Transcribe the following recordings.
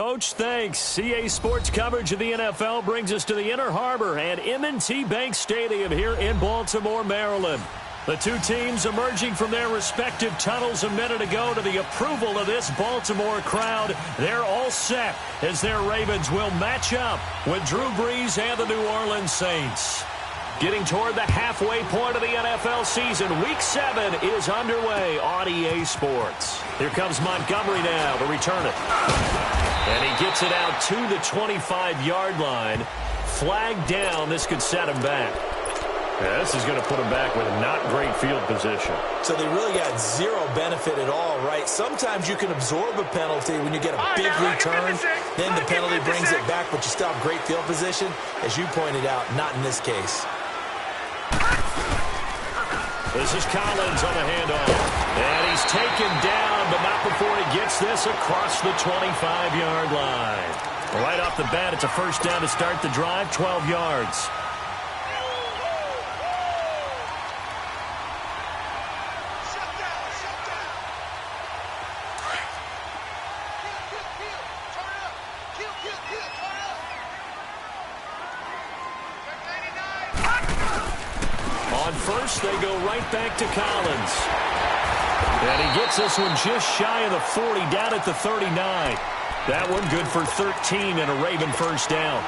Coach. Thanks. CA Sports coverage of the NFL brings us to the Inner Harbor and M&T Bank Stadium here in Baltimore, Maryland. The two teams emerging from their respective tunnels a minute ago to the approval of this Baltimore crowd. They're all set as their Ravens will match up with Drew Brees and the New Orleans Saints. Getting toward the halfway point of the NFL season, Week 7 is underway on EA Sports. Here comes Montgomery now to return it. And he gets it out to the 25-yard line. Flag down. This could set him back. Yeah, this is going to put him back with not great field position. So they really got zero benefit at all, right? Sometimes you can absorb a penalty when you get a big return. Then the penalty brings it back, but you still have great field position. As you pointed out, not in this case. This is Collins on the handoff. And he's taken down, but not before he gets this across the 25-yard line. Right off the bat, it's a first down to start the drive, 12 yards. First, they go right back to Collins. And he gets this one just shy of the 40, down at the 39. That one good for 13 and a Raven first down.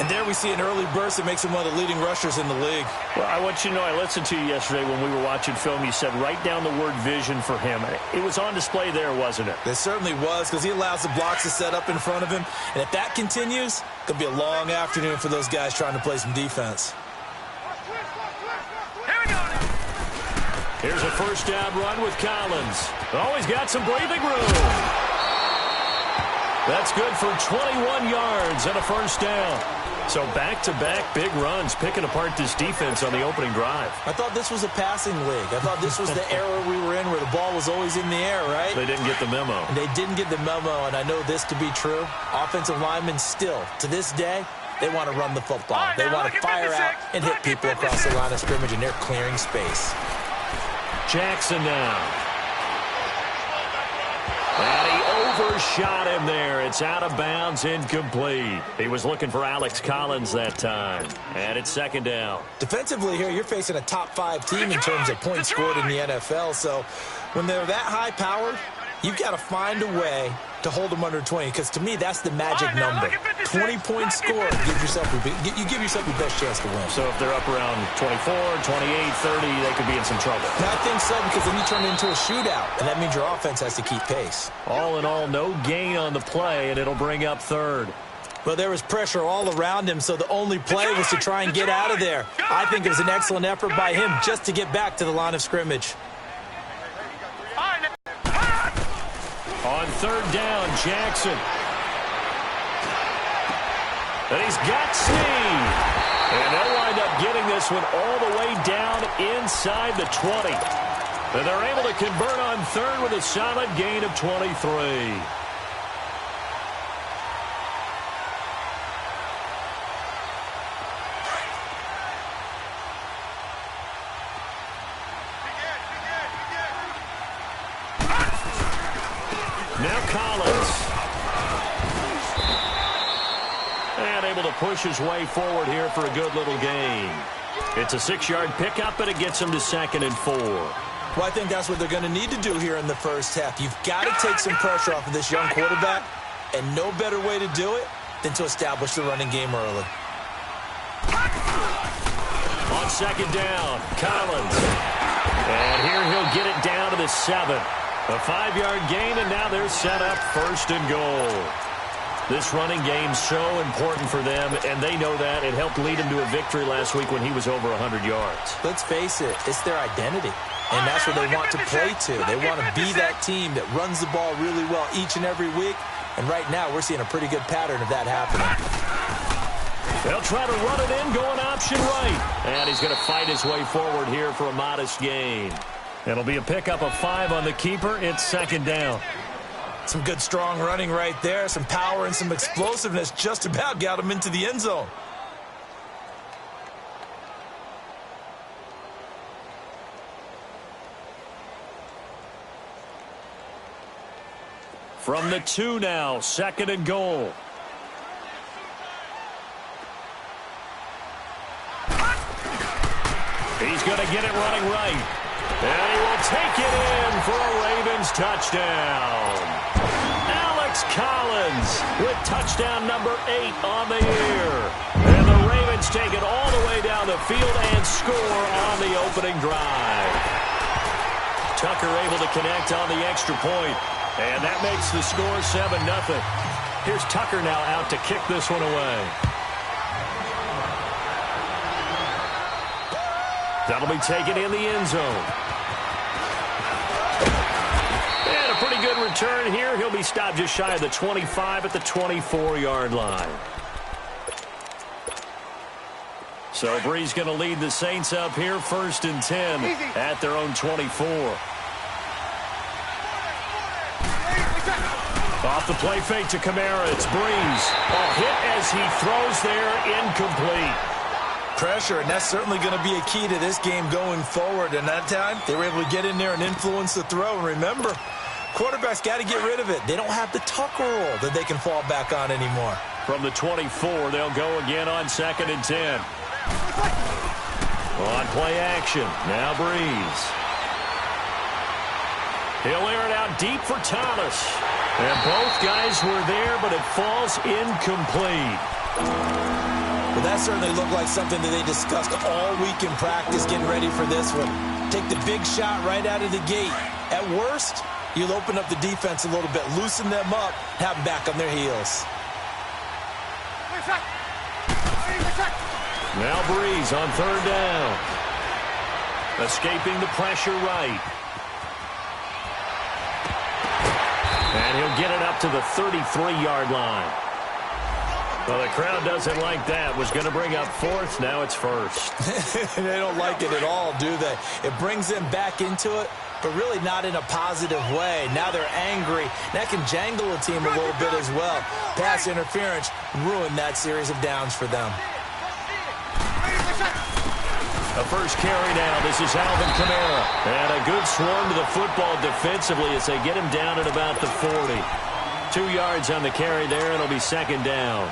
And there we see an early burst that makes him one of the leading rushers in the league. Well, I want you to know, I listened to you yesterday when we were watching film. You said write down the word vision for him. It was on display there, wasn't it? It certainly was, because he allows the blocks to set up in front of him. And if that continues, it's going to be a long afternoon for those guys trying to play some defense. Here's a first down run with Collins. Oh, he's got some breathing room. That's good for 21 yards and a first down. So back-to-back big runs, picking apart this defense on the opening drive. I thought this was a passing league. I thought this was the era we were in where the ball was always in the air, right? They didn't get the memo. They didn't get the memo, and I know this to be true. Offensive linemen still, to this day, they want to run the football. They want to fire out and hit people across the line of scrimmage, and they're clearing space. Jackson now. And he overshot him there. It's out of bounds, incomplete. He was looking for Alex Collins that time. And it's second down. Defensively here, you're facing a top-5 team in terms of points scored in the NFL. So when they're that high-powered, you've got to find a way to hold them under 20, because to me, that's the magic number. 20 points scored, you give yourself your best chance to win. So if they're up around 24, 28, 30, they could be in some trouble. And I think so, because then you turn it into a shootout, and that means your offense has to keep pace. All in all, no gain on the play, and it'll bring up third. Well, there was pressure all around him, so the only play was to try and get out of there. I think it was an excellent effort by him just to get back to the line of scrimmage. On third down, Jackson. And he's got Snead. And they'll wind up getting this one all the way down inside the 20. And they're able to convert on third with a solid gain of 23. Now Collins. And able to push his way forward here for a good little gain. It's a 6-yard pickup, and it gets him to 2nd and 4. Well, I think that's what they're going to need to do here in the first half. You've got to take some pressure off of this young quarterback, and no better way to do it than to establish the running game early. On second down, Collins. And here he'll get it down to the 7. A 5-yard gain, and now they're set up 1st and goal. This running game's so important for them, and they know that. It helped lead him to a victory last week when he was over 100 yards. Let's face it, it's their identity, and that's what they want to play to. They want to be that team that runs the ball really well each and every week, and right now we're seeing a pretty good pattern of that happening. They'll try to run it in, going option right. And he's going to fight his way forward here for a modest gain. It'll be a pickup of 5 on the keeper. It's 2nd down. Some good, strong running right there. Some power and some explosiveness just about got him into the end zone. From the 2 now, 2nd and goal. He's going to get it running right. And he will take it in for a Ravens touchdown. Alex Collins with touchdown number 8 on the year. And the Ravens take it all the way down the field and score on the opening drive. Tucker able to connect on the extra point. And that makes the score 7-0. Here's Tucker now out to kick this one away. That'll be taken in the end zone. And a pretty good return here. He'll be stopped just shy of the 25 at the 24-yard line. So Bree's going to lead the Saints up here, 1st and 10 at their own 24. Off the play fake to Kamara. It's Breeze. A hit as he throws there, incomplete. Pressure, and that's certainly going to be a key to this game going forward. And that time, they were able to get in there and influence the throw. And remember, quarterbacks got to get rid of it. They don't have the Tucker rule that they can fall back on anymore. From the 24, they'll go again on 2nd and 10. On play action, now Breeze. He'll air it out deep for Thomas. And both guys were there, but it falls incomplete. Well, that certainly looked like something that they discussed all week in practice getting ready for this one. Take the big shot right out of the gate. At worst, you'll open up the defense a little bit, loosen them up, have them back on their heels. Now Breeze on 3rd down. Escaping the pressure right. And he'll get it up to the 33-yard line. Well, the crowd doesn't like that. Was going to bring up 4th. Now it's 1st. They don't like it at all, do they? It brings them back into it, but really not in a positive way. Now they're angry. That can jangle a team a little bit as well. Pass interference ruined that series of downs for them. A first carry now. This is Alvin Kamara. And a good swarm to the football defensively as they get him down at about the 40. 2 yards on the carry there. It'll be 2nd down.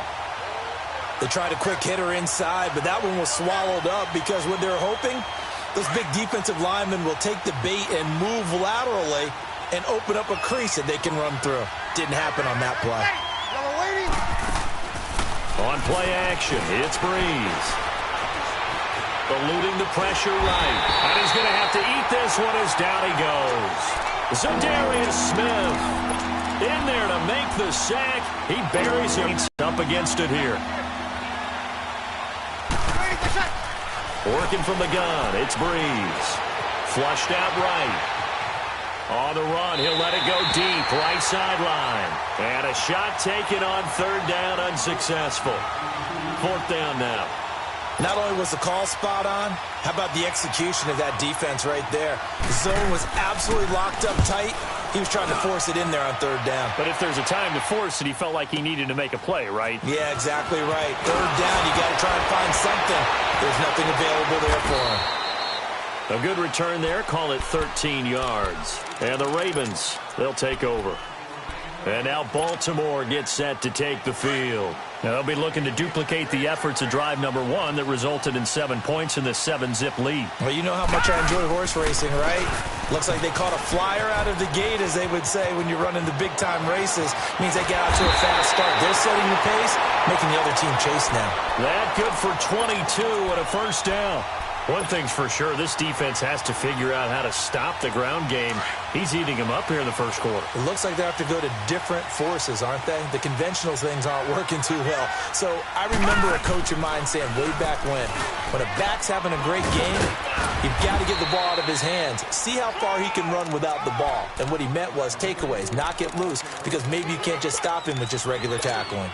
They tried a quick hitter inside, but that one was swallowed up because what they're hoping, those big defensive linemen will take the bait and move laterally and open up a crease that they can run through. Didn't happen on that play. On play action, it's Breeze. Eluding the pressure right. And he's going to have to eat this one as down he goes. Zadarius Smith in there to make the sack. He buries him up against it here. Working from the gun, it's Breeze. Flushed out right. On the run, he'll let it go deep, right sideline. And a shot taken on 3rd down, unsuccessful. 4th down now. Not only was the call spot on, how about the execution of that defense right there? The zone was absolutely locked up tight. He was trying to force it in there on 3rd down. But if there's a time to force it, he felt like he needed to make a play, right? Yeah, exactly right. 3rd down, you got to try and find something. There's nothing available there for him. A good return there. Call it 13 yards. And the Ravens, they'll take over. And now Baltimore gets set to take the field. Now they'll be looking to duplicate the efforts of drive number 1 that resulted in 7 points in the 7-zip lead. Well, you know how much I enjoy horse racing, right? Looks like they caught a flyer out of the gate, as they would say when you're running the big-time races. Means they get out to a fast start. They're setting the pace, making the other team chase now. That good for 22 and a first down. One thing's for sure, this defense has to figure out how to stop the ground game. He's eating them up here in the first quarter. It looks like they have to go to different forces, aren't they? The conventional things aren't working too well. So I remember a coach of mine saying way back when a back's having a great game, you've got to get the ball out of his hands. See how far he can run without the ball. And what he meant was takeaways, knock it loose, because maybe you can't just stop him with just regular tackling.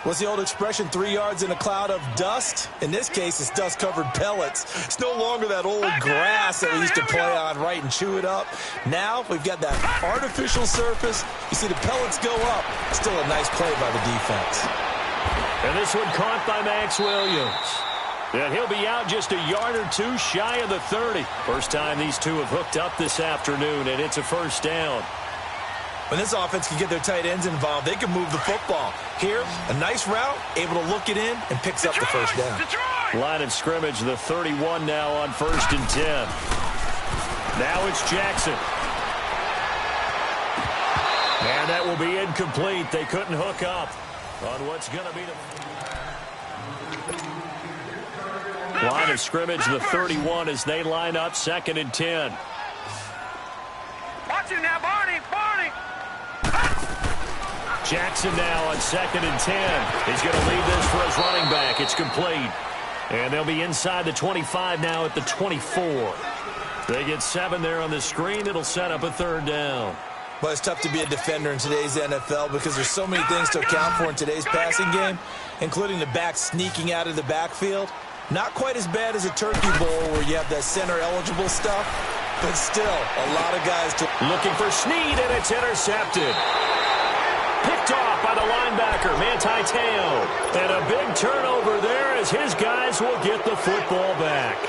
What's the old expression, 3 yards in a cloud of dust? In this case, it's dust-covered pellets. It's no longer that old grass that we used to play on, right, and chew it up. Now we've got that artificial surface. You see the pellets go up. Still a nice play by the defense. And this one caught by Max Williams. And he'll be out just a yard or two shy of the 30. First time these two have hooked up this afternoon, and it's a first down. When this offense can get their tight ends involved, they can move the football. Here, a nice route, able to look it in, and picks up the first down. Line of scrimmage, the 31 now on 1st and 10. Now it's Jackson. And that will be incomplete. They couldn't hook up on what's going to be the line of scrimmage, the 31, as they line up 2nd and 10. Watch it now, Barney. Jackson now on 2nd and 10. He's going to lead this for his running back. It's complete. And they'll be inside the 25 now at the 24. They get 7 there on the screen. It'll set up a 3rd down. Well, it's tough to be a defender in today's NFL because there's so many things to account for in today's passing game, including the back sneaking out of the backfield. Not quite as bad as a turkey bowl where you have that center-eligible stuff, but still, a lot of guys looking for Snead, and it's intercepted. Picked off by the linebacker, Manti Te'o. And a big turnover there as his guys will get the football back.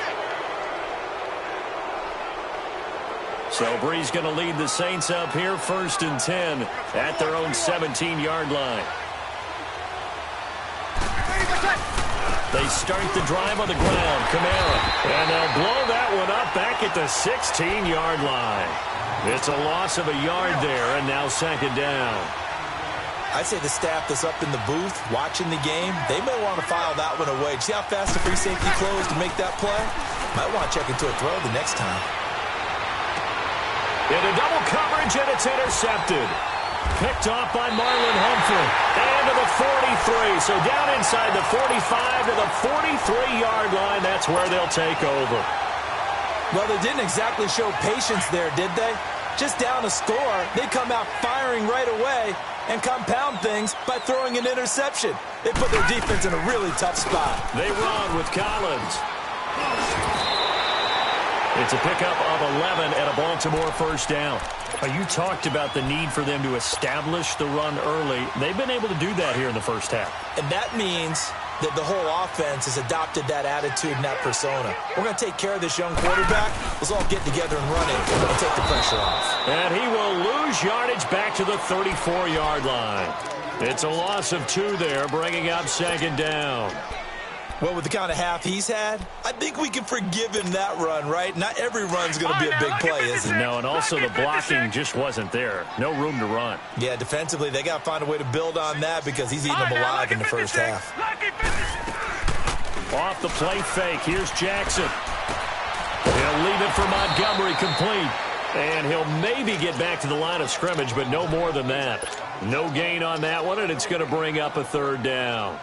So Bree's going to lead the Saints up here 1st and 10 at their own 17-yard line. They start the drive on the ground. Kamara. And they'll blow that one up back at the 16-yard line. It's a loss of a yard there, and now 2nd down. I'd say the staff that's up in the booth watching the game, they may want to file that one away. See how fast the free safety closed to make that play? Might want to check into a throw the next time. Into double coverage, and it's intercepted. Picked off by Marlon Humphrey. And to the 43. So down inside the 45 to the 43-yard line. That's where they'll take over. Well, they didn't exactly show patience there, did they? Just down a score, they come out firing right away and compound things by throwing an interception. They put their defense in a really tough spot. They run with Collins. It's a pickup of 11 at a Baltimore 1st down. You talked about the need for them to establish the run early. They've been able to do that here in the first half. And that means that the whole offense has adopted that attitude and that persona. We're going to take care of this young quarterback. Let's all get together and run it. We're going to take the pressure off. And he will lose yardage back to the 34-yard line. It's a loss of 2 there, bringing up 2nd down. Well, with the kind of half he's had, I think we can forgive him that run, right? Not every run's going to be a big play, is it? No, and also the blocking just wasn't there. No room to run. Yeah, defensively, they got to find a way to build on that because he's eating them alive in the first half. Off the play fake, here's Jackson. He'll leave it for Montgomery, complete. And he'll maybe get back to the line of scrimmage, but no more than that. No gain on that one, and it's going to bring up a 3rd down.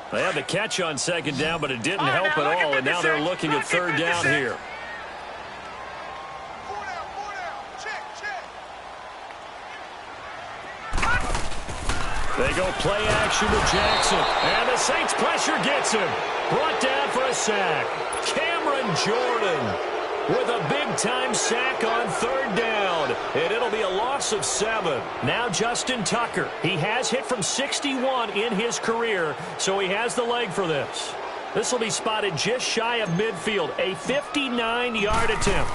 They had the catch on 2nd down, but it didn't help at all, and now they're looking at 3rd down here. They go play action to Jackson, and the Saints pressure gets him. Brought down for a sack. Cameron Jordan with a big-time sack on 3rd down, and it'll be a loss of 7. Now Justin Tucker. He has hit from 61 in his career, so he has the leg for this. This will be spotted just shy of midfield, a 59-yard attempt.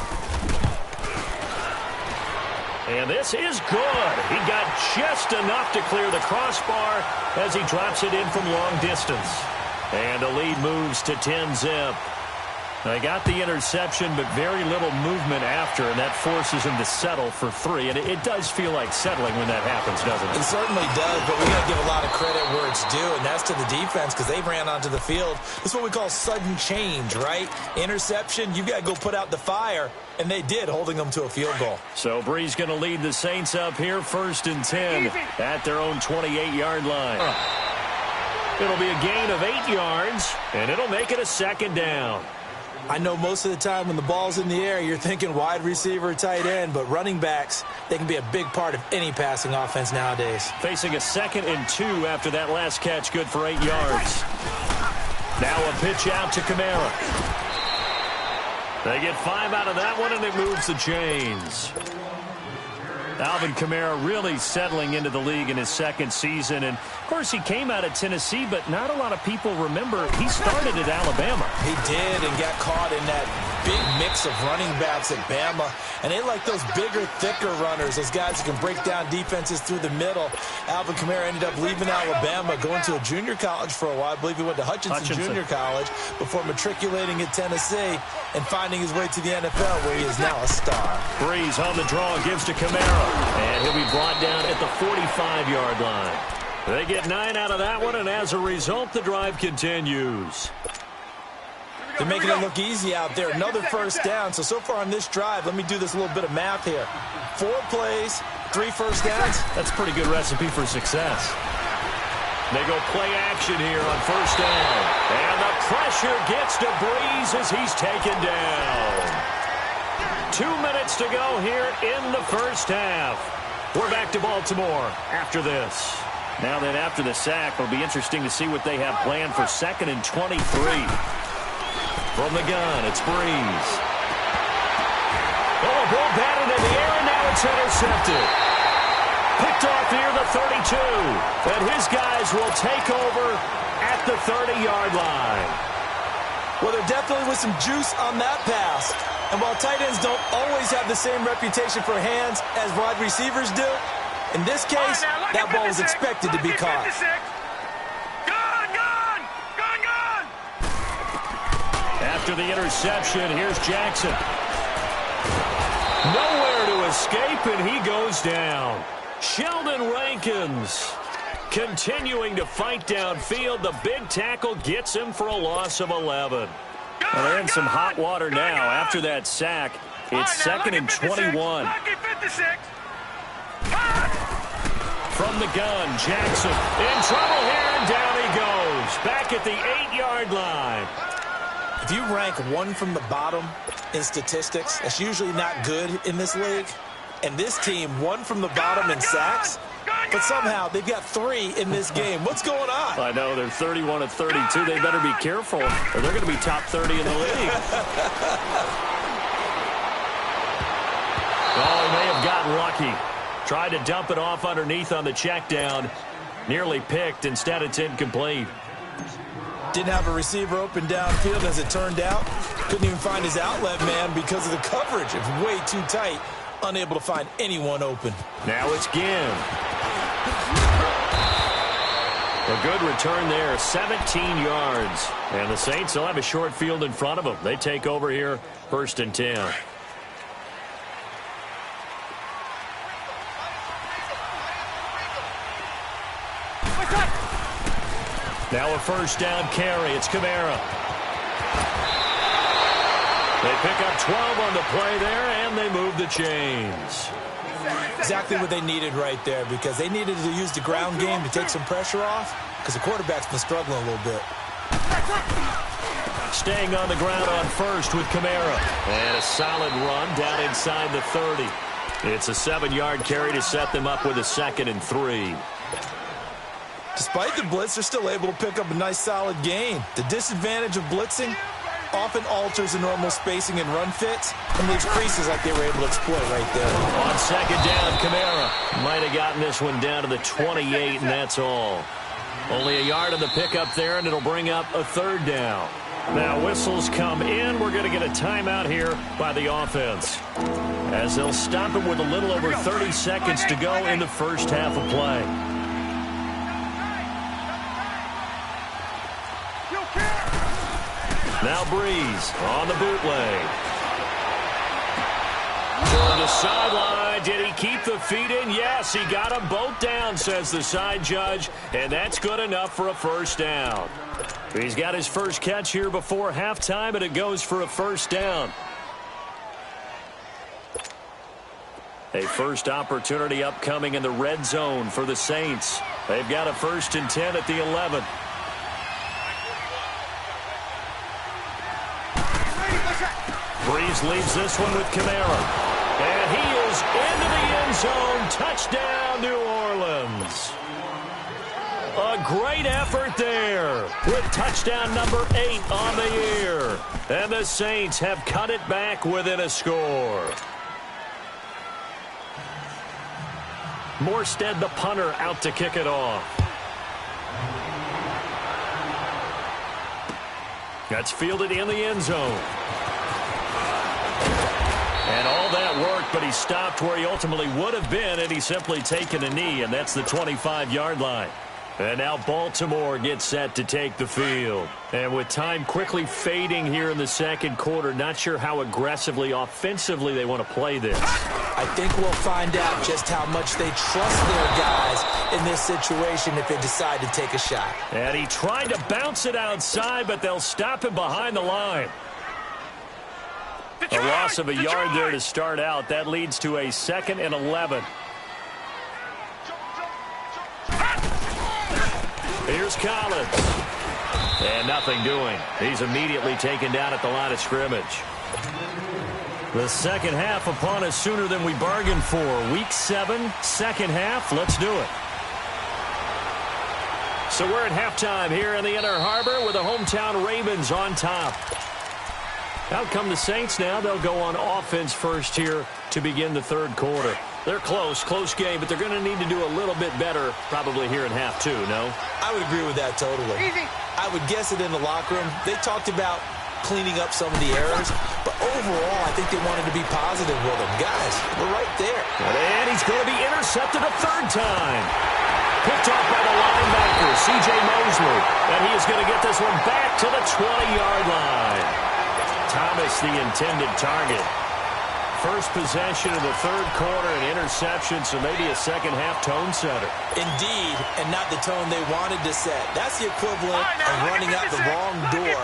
And this is good. He got just enough to clear the crossbar as he drops it in from long distance. And the lead moves to 10-zip. They got the interception, but very little movement after, and that forces him to settle for 3. And it does feel like settling when that happens, doesn't it? It certainly does, but we got to give a lot of credit where it's due, and that's to the defense because they ran onto the field. This is what we call sudden change, right? Interception, you got to go put out the fire, and they did, holding them to a field goal. So Bree's going to lead the Saints up here 1st and 10 at their own 28-yard line. It'll be a gain of 8 yards, and it'll make it a 2nd down. I know most of the time when the ball's in the air, you're thinking wide receiver, tight end, but running backs, they can be a big part of any passing offense nowadays. Facing a 2nd and 2 after that last catch, good for 8 yards. Now a pitch out to Kamara. They get 5 out of that one, and it moves the chains. Alvin Kamara really settling into the league in his 2nd season. And, of course, he came out of Tennessee, but not a lot of people remember he started at Alabama. He did and got caught in that big mix of running backs at Bama, and they like those bigger, thicker runners, those guys who can break down defenses through the middle. Alvin Kamara ended up leaving Alabama, going to a junior college for a while. I believe he went to Hutchinson Junior College before matriculating at Tennessee and finding his way to the NFL, where he is now a star. Breeze on the draw, gives to Kamara, and he'll be brought down at the 45-yard line. They get 9 out of that one, and as a result, the drive continues. They're making it look easy out there. Another first down. So far on this drive, let me do this little bit of math here. 4 plays, 3 first downs. That's a pretty good recipe for success. They go play action here on first down. And the pressure gets to Breeze as he's taken down. 2 minutes to go here in the first half. We're back to Baltimore after this. Now then, after the sack, it'll be interesting to see what they have planned for 2nd and 23. From the gun, it's Breeze. Oh, a ball batted in the air, and now it's intercepted. Picked off here, the 32. And his guys will take over at the 30-yard line. Well, there definitely was some juice on that pass. And while tight ends don't always have the same reputation for hands as wide receivers do, in this case, that ball was expected to be caught. After the interception, here's Jackson. Nowhere to escape, and he goes down. Sheldon Rankins continuing to fight downfield. The big tackle gets him for a loss of 11. Well, they're in some hot water now. After that sack, it's 2nd and 21. From the gun, Jackson in trouble here, and down he goes. Back at the 8-yard line. If you rank 1 from the bottom in statistics, that's usually not good in this league. And this team, 1 from the bottom in sacks, but somehow they've got 3 in this game. What's going on? I know, they're 31 of 32. They better be careful, or they're going to be top 30 in the league. Oh, he may have gotten lucky. Tried to dump it off underneath on the check down. Nearly picked. Instead, it's incomplete. Didn't have a receiver open downfield, as it turned out. Couldn't even find his outlet man because of the coverage. It's way too tight. Unable to find anyone open. Now it's Ginn. A good return there, 17 yards. And the Saints will have a short field in front of them. They take over here, 1st and 10. Now a first down carry. It's Kamara. They pick up 12 on the play there, and they move the chains. Exactly what they needed right there, because they needed to use the ground game to take some pressure off, because the quarterback's been struggling a little bit. Staying on the ground on first with Kamara. And a solid run down inside the 30. It's a 7-yard carry to set them up with a 2nd and 3. Despite the blitz, they're still able to pick up a nice, solid gain. The disadvantage of blitzing often alters the normal spacing and run fits and leaves creases like they were able to exploit right there. On 2nd down, Kamara might have gotten this one down to the 28, and that's all. Only a yard on the pickup there, and it'll bring up a 3rd down. Now whistles come in. We're going to get a timeout here by the offense, as they'll stop it with a little over 30 seconds to go in the first half of play. Now Breeze on the bootleg. Toward the sideline. Did he keep the feet in? Yes, he got them both down, says the side judge, and that's good enough for a first down. He's got his first catch here before halftime, and it goes for a first down. A first opportunity upcoming in the red zone for the Saints. They've got a 1st and 10 at the 11. Breeze leaves this one with Kamara. And he is into the end zone. Touchdown, New Orleans. A great effort there with touchdown number 8 on the year. And the Saints have cut it back within a score. Morstead, the punter, out to kick it off. That's fielded in the end zone. but he stopped where he ultimately would have been, and he's simply taken a knee, and that's the 25-yard line. And now Baltimore gets set to take the field. And with time quickly fading here in the second quarter, not sure how aggressively, offensively they want to play this. I think we'll find out just how much they trust their guys in this situation if they decide to take a shot. And he tried to bounce it outside, but they'll stop him behind the line. A loss of a yard there to start out. That leads to a 2nd and 11. Here's Collins. And nothing doing. He's immediately taken down at the line of scrimmage. The second half upon us sooner than we bargained for. Week 7, second half. Let's do it. So we're at halftime here in the Inner Harbor with the hometown Ravens on top. Out come the Saints now. They'll go on offense first here to begin the third quarter. They're close game, but they're going to need to do a little bit better probably here in half 2, no? I would agree with that totally. Easy. I would guess it in the locker room. They talked about cleaning up some of the errors, but overall, I think they wanted to be positive with them. Guys, we're right there. And he's going to be intercepted a third time. Picked off by the linebacker, C.J. Mosley. And he is going to get this one back to the 20-yard line. Thomas, the intended target. First possession of the third quarter, an interception, so maybe a second-half tone setter. Indeed, and not the tone they wanted to set. That's the equivalent of running out the wrong door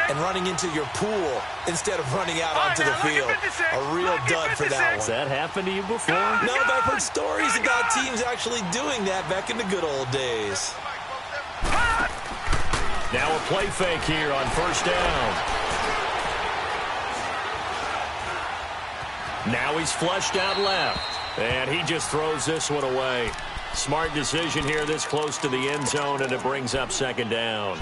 and running into your pool instead of running out onto the field. A real dud for that one. Has that happened to you before? No, but I've heard stories about teams actually doing that back in the good old days. Now a play fake here on first down. Now he's flushed out left, and he just throws this one away. Smart decision here this close to the end zone, and it brings up second down.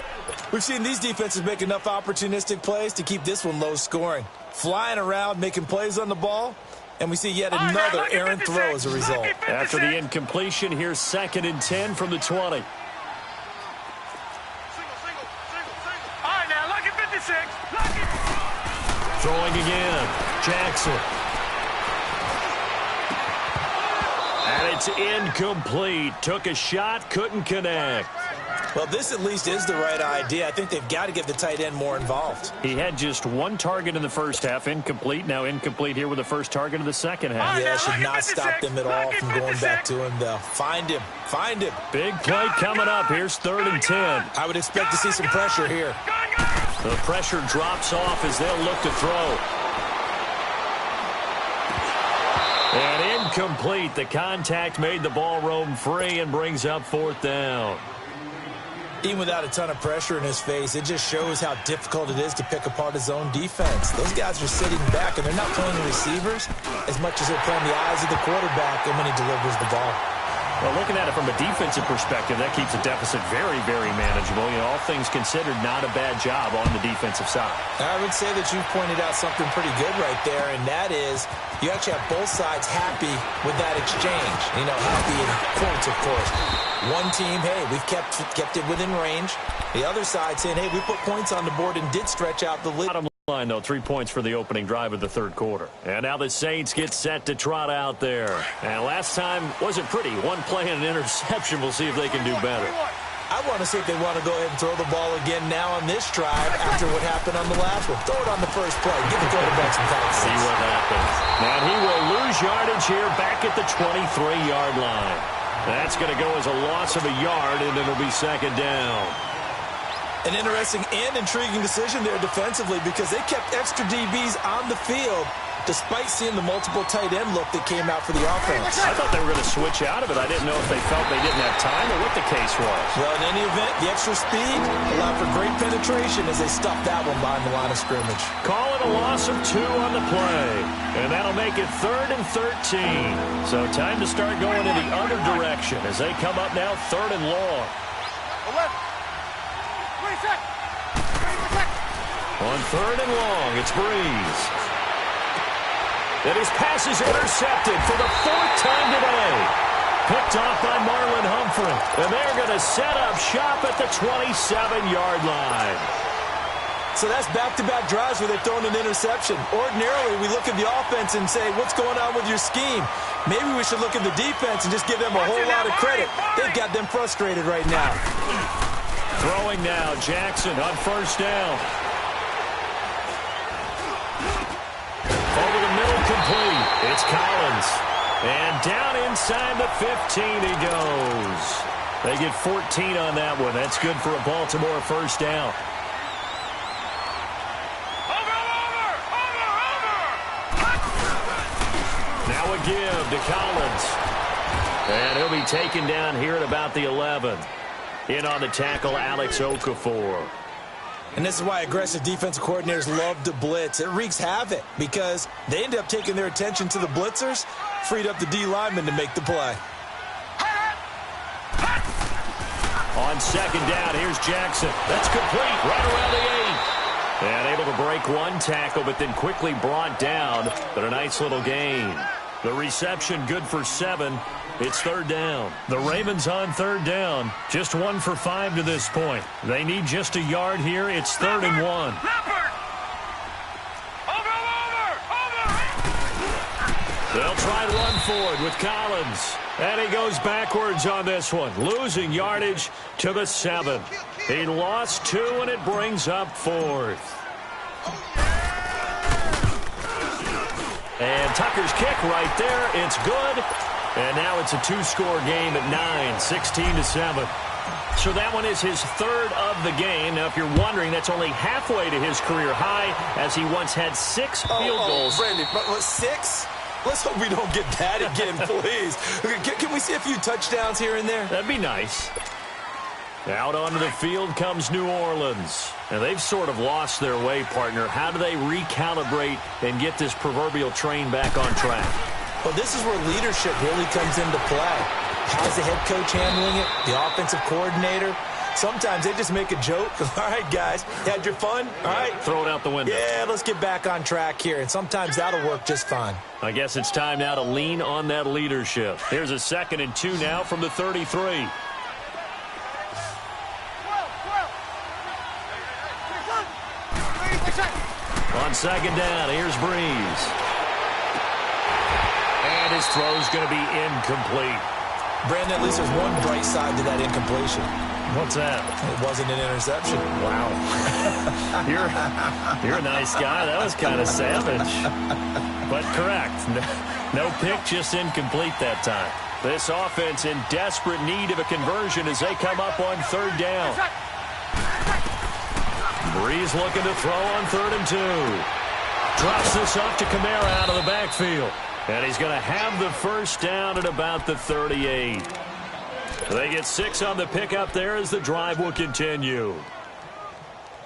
We've seen these defenses make enough opportunistic plays to keep this one low scoring. Flying around, making plays on the ball, and we see yet another errant throw as a result. After the incompletion, here's 2nd and 10 from the 20. All right, now, look at 56. Throwing again, Jackson. And it's incomplete. Took a shot, couldn't connect. Well, this at least is the right idea. I think they've got to get the tight end more involved. He had just one target in the first half, incomplete. Now incomplete here with the first target of the second half. Yeah, should not stop them at all from going back to him, though. Find him. Find him. Big play coming up. Here's 3rd and 10. I would expect to see some pressure here. The pressure drops off as they'll look to throw. And incomplete. The contact made the ball roam free and brings up 4th down. Even without a ton of pressure in his face, it just shows how difficult it is to pick apart his own defense. Those guys are sitting back, and they're not playing the receivers as much as they're playing the eyes of the quarterback and when he delivers the ball. Well, looking at it from a defensive perspective, that keeps the deficit very, very manageable. You know, all things considered, not a bad job on the defensive side. I would say that you've pointed out something pretty good right there, and that is you actually have both sides happy with that exchange. You know, happy in quotes, of course. One team, hey, we've kept it within range. The other side saying, hey, we put points on the board and did stretch out the lead. Bottom line, though, 3 points for the opening drive of the third quarter. And now the Saints get set to trot out there. And last time wasn't pretty. One play and an interception. We'll see if they can do better. I want to see if they want to go ahead and throw the ball again now on this drive after what happened on the last one. Throw it on the first play. Give the quarterback some time. See what happens. And he will lose yardage here back at the 23-yard line. That's going to go as a loss of a yard, and it'll be second down. An interesting and intriguing decision there defensively because they kept extra DBs on the field despite seeing the multiple tight end look that came out for the offense. I thought they were going to switch out of it. I didn't know if they felt they didn't have time or what the case was. Well, in any event, the extra speed allowed for great penetration as they stuffed that one behind the line of scrimmage. Call it a loss of 2 on the play. And that'll make it 3rd and 13. So time to start going in the other direction as they come up now 3rd and long. 11. On 3rd and long, it's Breeze. And his pass is intercepted for the 4th time today. Picked off by Marlon Humphrey. And they're going to set up shop at the 27-yard line. So that's back-to-back drives where they've thrown an interception. Ordinarily, we look at the offense and say, what's going on with your scheme? Maybe we should look at the defense and just give them a whole lot of credit. They've got them frustrated right now. Throwing now, Jackson on first down. Over the middle, complete. It's Collins. And down inside the 15 he goes. They get 14 on that one. That's good for a Baltimore first down. Now a give to Collins. And he'll be taken down here at about the 11. In on the tackle, Alex Okafor. And this is why aggressive defensive coordinators love to blitz. It wreaks havoc because they end up taking their attention to the blitzers, freed up the D lineman to make the play. On second down, here's Jackson. That's complete, right around the 8. And able to break one tackle, but then quickly brought down. But a nice little gain. The reception good for 7. It's third down. The Ravens on third down. Just 1 for 5 to this point. They need just a yard here. It's 3rd and 1. They'll try to run forward with Collins. And he goes backwards on this one, losing yardage to the 7. He lost 2, and it brings up 4th. And Tucker's kick right there. It's good. And now it's a 2-score game at 9, 16-7. So that one is his 3rd of the game. Now, if you're wondering, that's only halfway to his career high, as he once had 6 field goals. Brandon, but 6? Let's hope we don't get that again, please. Can we see a few touchdowns here and there? That'd be nice. Out onto the field comes New Orleans. And they've sort of lost their way, partner. How do they recalibrate and get this proverbial train back on track? Well, this is where leadership really comes into play. How's the head coach handling it? The offensive coordinator? Sometimes they just make a joke. All right, guys, you had your fun? All right. Throw it out the window. Yeah, let's get back on track here. And sometimes that'll work just fine. I guess it's time now to lean on that leadership. Here's a 2nd and 2 now from the 33. On second down, here's Breeze. And his throw's going to be incomplete. Brandon, at least there's one bright side to that incompletion. What's that? It wasn't an interception. Wow. You're a nice guy. That was kind of savage. But correct. No pick, just incomplete that time. This offense in desperate need of a conversion as they come up on 3rd down. Breeze looking to throw on 3rd and 2. Drops this off to Kamara out of the backfield. And he's going to have the first down at about the 38. They get 6 on the pickup there as the drive will continue.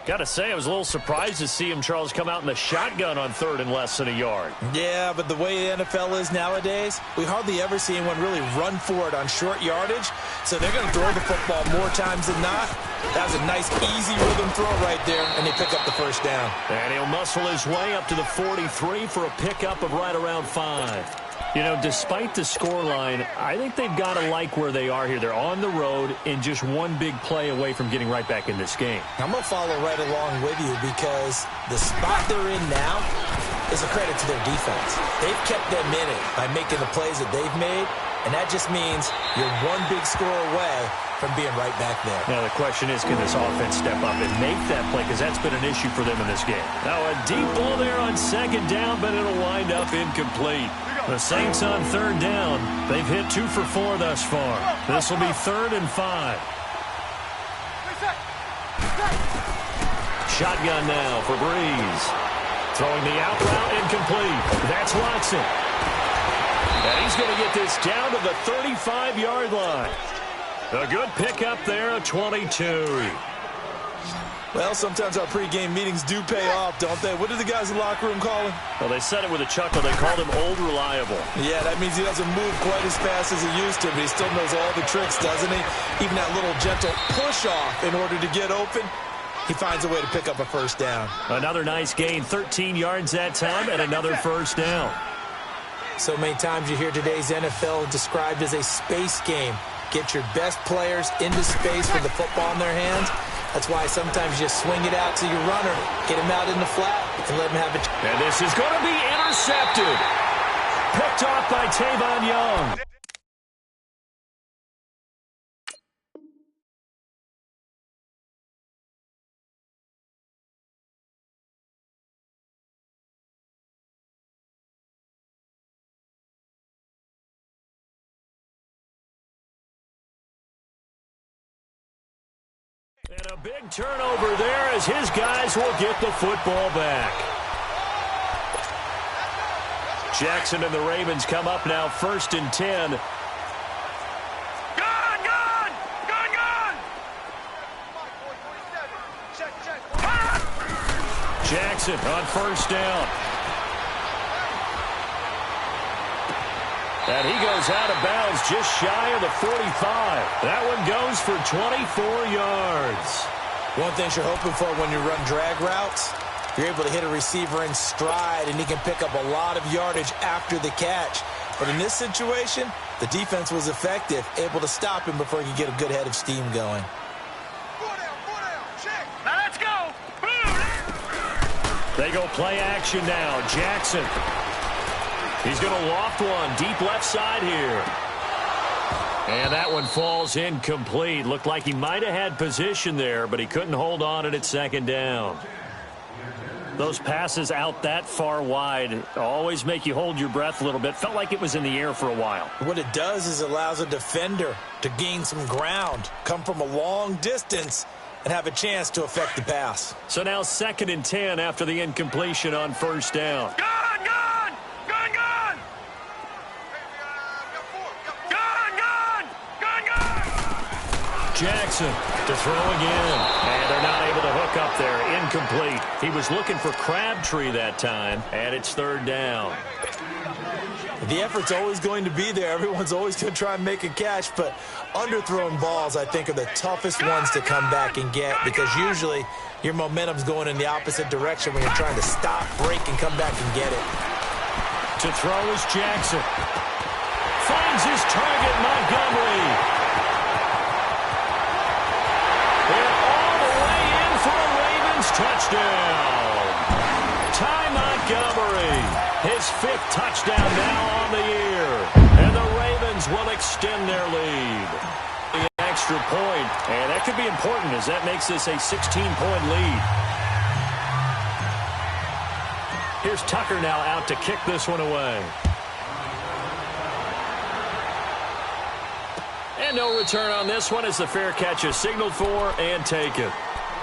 Got to say, I was a little surprised to see him, Charles, come out in the shotgun on 3rd and less than a yard. Yeah, but the way the NFL is nowadays, we hardly ever see anyone really run for it on short yardage. So they're going to throw the football more times than not. That was a nice, easy rhythm throw right there, and they pick up the first down. And he'll muscle his way up to the 43 for a pickup of right around 5. You know, despite the scoreline, I think they've got to like where they are here. They're on the road and just one big play away from getting right back in this game. I'm going to follow right along with you because the spot they're in now is a credit to their defense. They've kept them in it by making the plays that they've made, and that just means you're one big score away from being right back there. Now, the question is, can this offense step up and make that play? Because that's been an issue for them in this game. Now, a deep ball there on 2nd down, but it'll wind up incomplete. The Saints on 3rd down. They've hit 2 for 4 thus far. This will be 3rd and 5. Shotgun now for Breeze. Throwing the out route, incomplete. That's Watson. And he's going to get this down to the 35-yard line. A good pickup there, a 22. Well, sometimes our pregame meetings do pay off, don't they? What do the guys in the locker room call him? Well, they said it with a chuckle. They called him Old Reliable. Yeah, that means he doesn't move quite as fast as he used to, but he still knows all the tricks, doesn't he? Even that little gentle push-off in order to get open, he finds a way to pick up a first down. Another nice gain, 13 yards that time, and another first down. So many times you hear today's NFL described as a space game. Get your best players into space with the football in their hands, That's why sometimes you swing it out to your runner, get him out in the flat, and let him have it. And this is going to be intercepted. Picked off by Tavon Young. And a big turnover there as his guys will get the football back. Jackson and the Ravens come up now 1st and 10. Gone! Jackson on 1st down. And he goes out of bounds just shy of the 45. That one goes for 24 yards. One thing you're hoping for when you run drag routes, you're able to hit a receiver in stride, and he can pick up a lot of yardage after the catch. But in this situation, the defense was effective, able to stop him before he could get a good head of steam going. Now let's go! They go play action now. Jackson. He's going to loft one deep left side here. And that one falls incomplete. Looked like he might have had position there, but he couldn't hold on at 2nd down. Those passes out that far wide always make you hold your breath a little bit. Felt like it was in the air for a while. What it does is it allows a defender to gain some ground, come from a long distance, and have a chance to affect the pass. So now 2nd and 10 after the incompletion on 1st down. Gone! Jackson to throw again. And they're not able to hook up there. Incomplete. He was looking for Crabtree that time. And it's 3rd down. The effort's always going to be there. Everyone's always going to try and make a catch. But underthrown balls, I think, are the toughest ones to come back and get. Because usually your momentum's going in the opposite direction when you're trying to stop, break, and come back and get it. To throw is Jackson. Finds his target, Montgomery. Touchdown. Ty Montgomery, his 5th touchdown now on the year. And the Ravens will extend their lead. The extra point, and that could be important as that makes this a 16-point lead. Here's Tucker now out to kick this one away. And no return on this one as the fair catch is signaled for and taken.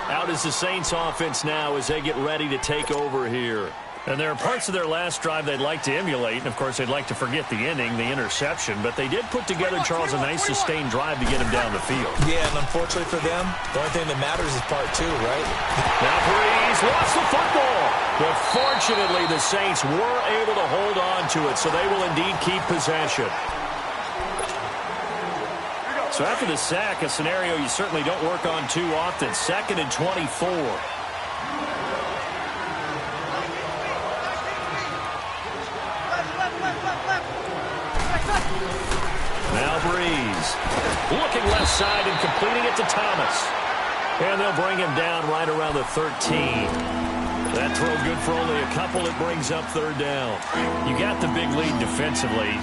Out is the Saints offense now as they get ready to take over here. And there are parts of their last drive they'd like to emulate. And, of course, they'd like to forget the inning, the interception. But they did put together, Charles, a nice sustained drive to get him down the field. Yeah, and unfortunately for them, the only thing that matters is part 2, right? Now Breeze lost the football. But fortunately, the Saints were able to hold on to it, so they will indeed keep possession. So after the sack, a scenario you certainly don't work on too often. 2nd and 24. Now Breeze. Looking left side and completing it to Thomas. And they'll bring him down right around the 13. That throw good for only a couple. It brings up 3rd down. You got the big lead defensively.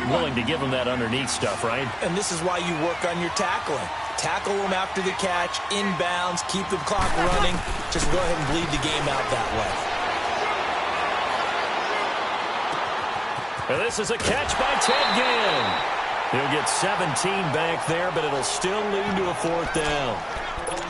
Willing to give them that underneath stuff, right? And this is why you work on your tackling. Tackle them after the catch, inbounds, keep the clock running. Just go ahead and bleed the game out that way. And this is a catch by Ted Ginn. He'll get 17 back there, but it'll still lead to a 4th down.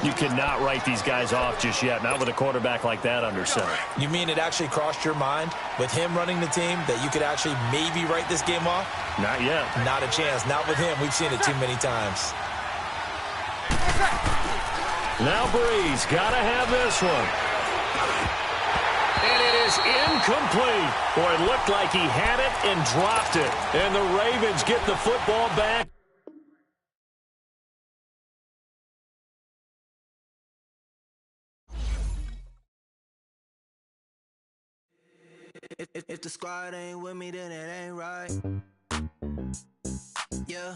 You cannot write these guys off just yet, not with a quarterback like that under center. You mean it actually crossed your mind with him running the team that you could actually maybe write this game off? Not yet. Not a chance. Not with him. We've seen it too many times. Now Breeze, gotta have this one. And it is incomplete. Boy, it looked like he had it and dropped it. And the Ravens get the football back. If the squad ain't with me, then it ain't right. Yeah.